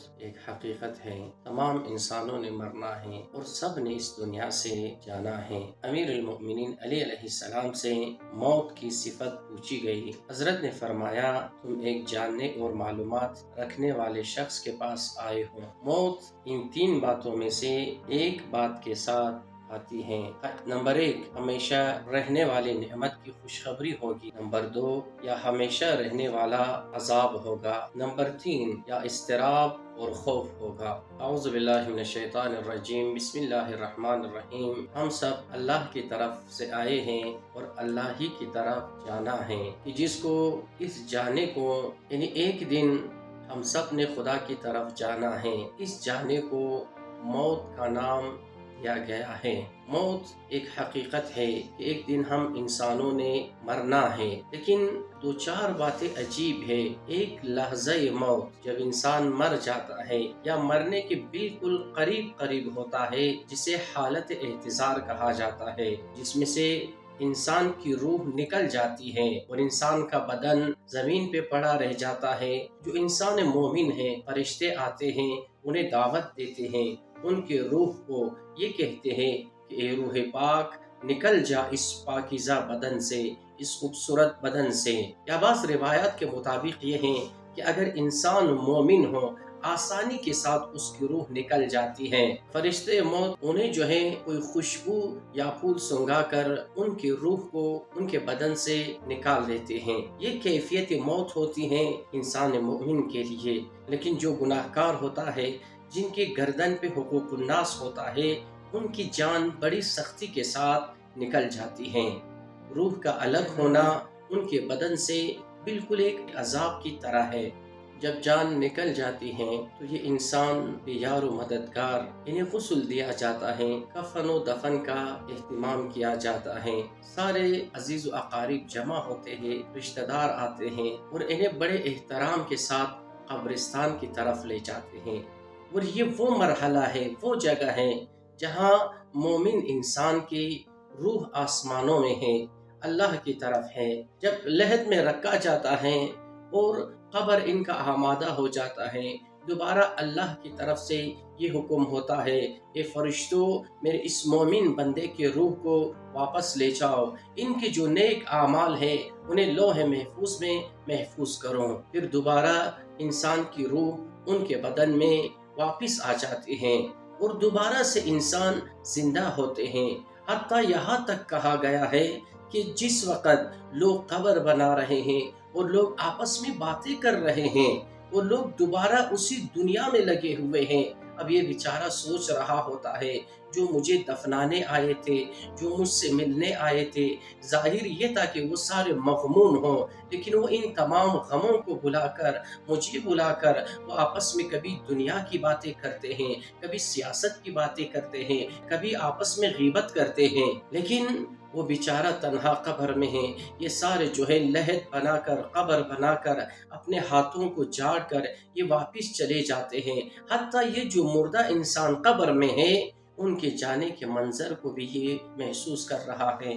موت ایک حقیقت ہے، تمام انسانوں نے مرنا ہے اور سب نے اس دنیا سے جانا ہے۔ امیر المؤمنین علی علیہ السلام سے موت کی صفت پوچھی گئی۔ حضرت نے فرمایا، تم ایک جاننے اور معلومات رکھنے والے شخص کے پاس آئے ہو۔ موت ان تین باتوں میں سے ایک بات کے ساتھ آتی ہیں۔ نمبر 1، ہمیشہ رہنے والی نعمت کی خوشخبری ہوگی۔ نمبر 2، یا ہمیشہ رہنے والا عذاب ہوگا۔ نمبر 3، یا اضطراب اور خوف ہوگا۔ اعوذ باللہ من الشیطان الرجیم، بسم اللہ الرحمن الرحیم۔ ہم سب اللہ کی طرف سے آئے ہیں اور اللہ ہی کی طرف جانا ہے، کہ جس کو اس جانے کو یعنی ایک دن ہم سب نے خدا کی طرف جانا ہے۔ اس جانے کو موت کا نام دیا گیا ہے۔ موت ایک حقیقت ہے کہ ایک دن ہم انسانوں نے مرنا ہے، لیکن دو چار باتیں عجیب ہے۔ ایک لحظہ موت، جب انسان مر جاتا ہے یا مرنے کے بالکل قریب ہوتا ہے، جسے حالت احتضار کہا جاتا ہے، جس میں سے انسان کی روح نکل جاتی ہے اور انسان کا بدن زمین پہ پڑا رہ جاتا ہے۔ جو انسان مومن ہے، فرشتے آتے ہیں، انہیں دعوت دیتے ہیں، ان کے روح کو یہ کہتے ہیں کہ اے روح پاک، نکل جا اس پاکیزہ بدن سے، اس خوبصورت بدن سے۔ یا بعض روایات کے مطابق یہ ہیں کہ اگر انسان مومن ہو، آسانی کے ساتھ اس کی روح نکل جاتی ہے۔ فرشتے موت انہیں جو ہے کوئی خوشبو یا پھول سنگا کر ان کی روح کو ان کے بدن سے نکال دیتے ہیں۔ یہ کیفیت موت ہوتی ہے انسان مومن کے لیے۔ لیکن جو گناہگار ہوتا ہے، جن کی گردن پہ حقوق الناس ہوتا ہے، ان کی جان بڑی سختی کے ساتھ نکل جاتی ہے۔ روح کا الگ ہونا ان کے بدن سے بالکل ایک عذاب کی طرح ہے۔ جب جان نکل جاتی ہے تو یہ انسان بے یار و مددگار، انہیں غسل دیا جاتا ہے، کفن و دفن کا اہتمام کیا جاتا ہے، سارے عزیز و اقارب جمع ہوتے ہیں، رشتہ دار آتے ہیں اور انہیں بڑے احترام کے ساتھ قبرستان کی طرف لے جاتے ہیں۔ اور یہ وہ مرحلہ ہے، وہ جگہ ہے جہاں مومن انسان کی روح آسمانوں میں ہے، اللہ کی طرف ہے۔ جب لحد میں رکھا جاتا ہے اور قبر ان کا آمادہ ہو جاتا ہے، دوبارہ اللہ کی طرف سے یہ حکم ہوتا ہے، اے فرشتوں، میرے اس مومن بندے کے روح کو واپس لے جاؤ، ان کے جو نیک اعمال ہیں انہیں لوح محفوظ میں محفوظ کرو۔ پھر دوبارہ انسان کی روح ان کے بدن میں واپس آ جاتے ہیں اور دوبارہ سے انسان زندہ ہوتے ہیں۔ حتیٰ یہاں تک کہا گیا ہے کہ جس وقت لوگ قبر بنا رہے ہیں اور لوگ آپس میں باتیں کر رہے ہیں اور لوگ دوبارہ اسی دنیا میں لگے ہوئے ہیں، اب یہ بیچارہ سوچ رہا ہوتا ہے، جو مجھے دفنانے آئے تھے، جو مجھ سے ملنے آئے تھے، ظاہر یہ تھا کہ وہ سارے مغموم ہوں، لیکن وہ ان تمام غموں کو بلا کر، مجھے بلا کر، وہ آپس میں کبھی دنیا کی باتیں کرتے ہیں، کبھی سیاست کی باتیں کرتے ہیں، کبھی آپس میں غیبت کرتے ہیں، لیکن وہ بیچارہ تنہا قبر میں ہیں۔ یہ سارے جو ہے لحد بنا کر، قبر بنا کر، اپنے ہاتھوں کو جاڑ کر یہ واپس چلے جاتے ہیں۔ حتیٰ یہ جو مردہ انسان قبر میں ہے، ان کے جانے کے منظر کو بھی یہ محسوس کر رہا ہے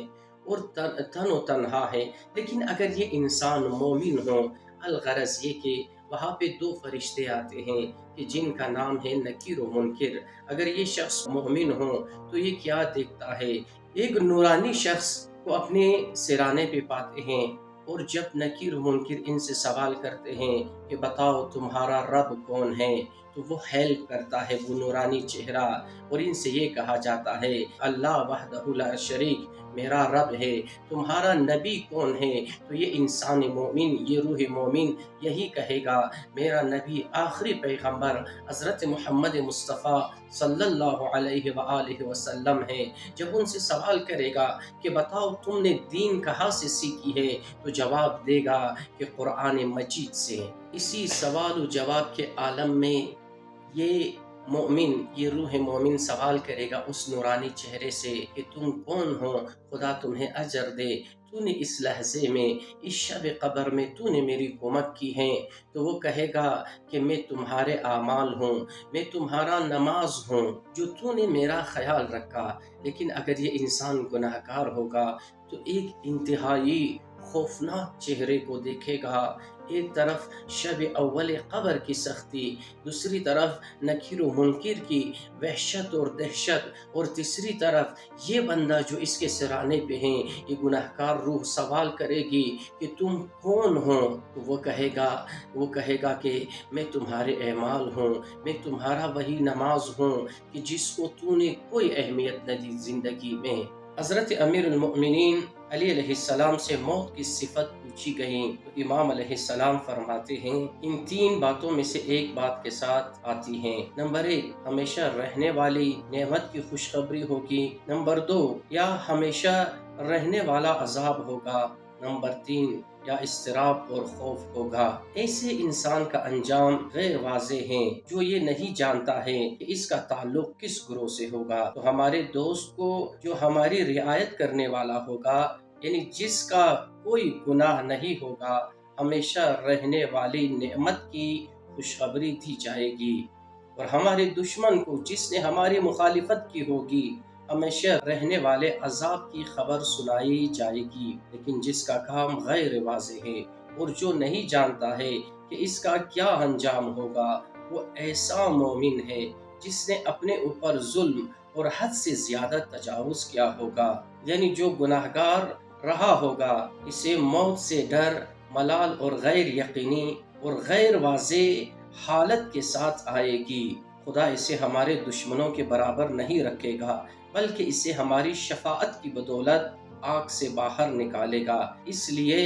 اور تن و تنہا ہے۔ لیکن اگر یہ انسان مومن ہو، الغرض یہ کہ وہاں پہ دو فرشتے آتے ہیں کہ جن کا نام ہے نکیر و منکر۔ اگر یہ شخص مومن ہو تو یہ کیا دیکھتا ہے، ایک نورانی شخص کو اپنے سرانے پہ پاتے ہیں، اور جب نکیر و منکر ان سے سوال کرتے ہیں کہ بتاؤ تمہارا رب کون ہے، تو وہ ہیلپ کرتا ہے وہ نورانی چہرہ، اور ان سے یہ کہا جاتا ہے اللہ وحدہ لا شریک میرا رب ہے۔ تمہارا نبی کون ہے؟ تو یہ انسان مومن، یہ روح مومن یہی کہے گا میرا نبی آخری پیغمبر حضرت محمد مصطفیٰ صلی اللہ علیہ وآلہ وسلم ہے۔ جب ان سے سوال کرے گا کہ بتاؤ تم نے دین کہاں سے سیکھی ہے، تو جواب دے گا کہ قرآن مجید سے۔ اسی سوال و جواب کے عالم میں یہ مومن، یہ روح مومن سوال کرے گا اس نورانی چہرے سے کہ تم کون ہو، خدا تمہیں اجر دے، تو نے اس لحظے میں، اس شب قبر میں تو نے میری کمک کی ہے۔ تو وہ کہے گا کہ میں تمہارے اعمال ہوں، میں تمہارا نماز ہوں، جو تو نے میرا خیال رکھا۔ لیکن اگر یہ انسان گناہگار ہوگا تو ایک انتہائی خوفناک چہرے کو دیکھے گا، ایک طرف شب اول قبر کی سختی، دوسری طرف نکیر و منکر کی وحشت اور دہشت، اور تیسری طرف یہ بندہ جو اس کے سرانے پہ ہیں، یہ گناہگار روح سوال کرے گی کہ تم کون ہو؟ تو وہ کہے گا کہ میں تمہارے اعمال ہوں، میں تمہارا وہی نماز ہوں کہ جس کو تو نے کوئی اہمیت نہ دی زندگی میں۔ حضرت امیر المؤمنین علی علیہ السلام سے موت کی صفت پوچھی گئی تو امام علیہ السلام فرماتے ہیں ان تین باتوں میں سے ایک بات کے ساتھ آتی ہیں۔ نمبر 1، ہمیشہ رہنے والی نعمت کی خوشخبری ہوگی۔ نمبر 2، یا ہمیشہ رہنے والا عذاب ہوگا۔ نمبر 3، یا اضطراب اور خوف ہوگا۔ ایسے انسان کا انجام غیر واضح ہے جو یہ نہیں جانتا ہے کہ اس کا تعلق کس گروہ سے ہوگا۔ تو ہمارے دوست کو جو ہماری رعایت کرنے والا ہوگا، یعنی جس کا کوئی گناہ نہیں ہوگا، ہمیشہ رہنے والی نعمت کی خوشخبری دی جائے گی، اور ہمارے دشمن کو جس نے ہماری مخالفت کی ہوگی، ہمیشہ رہنے والے عذاب کی خبر سنائی جائے گی۔ لیکن جس کا کام غیر واضح ہے اور جو نہیں جانتا ہے کہ اس کا کیا انجام ہوگا، وہ ایسا مومن ہے جس نے اپنے اوپر ظلم اور حد سے زیادہ تجاوز کیا ہوگا۔ یعنی جو گناہگار رہا ہوگا، اسے موت سے ڈر، ملال اور غیر یقینی اور غیر واضح حالت کے ساتھ آئے گی۔ خدا اسے ہمارے دشمنوں کے برابر نہیں رکھے گا، بلکہ اسے ہماری شفاعت کی بدولت آگ سے باہر نکالے گا۔ اس لیے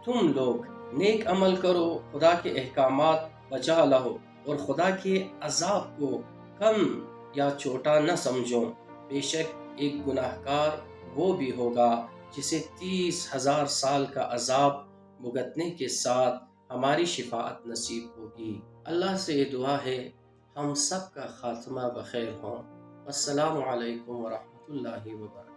تم لوگ نیک عمل کرو، خدا کے احکامات بجا لاؤ، اور خدا کے عذاب کو کم یا چھوٹا نہ سمجھو۔ بے شک ایک گناہگار وہ بھی ہوگا جسے 30,000 سال کا عذاب بھگتنے کے ساتھ ہماری شفاعت نصیب ہوگی۔ اللہ سے یہ دعا ہے ہم سب کا خاتمہ بخیر ہو۔ السلام علیکم ورحمۃ اللہ وبرکاتہ۔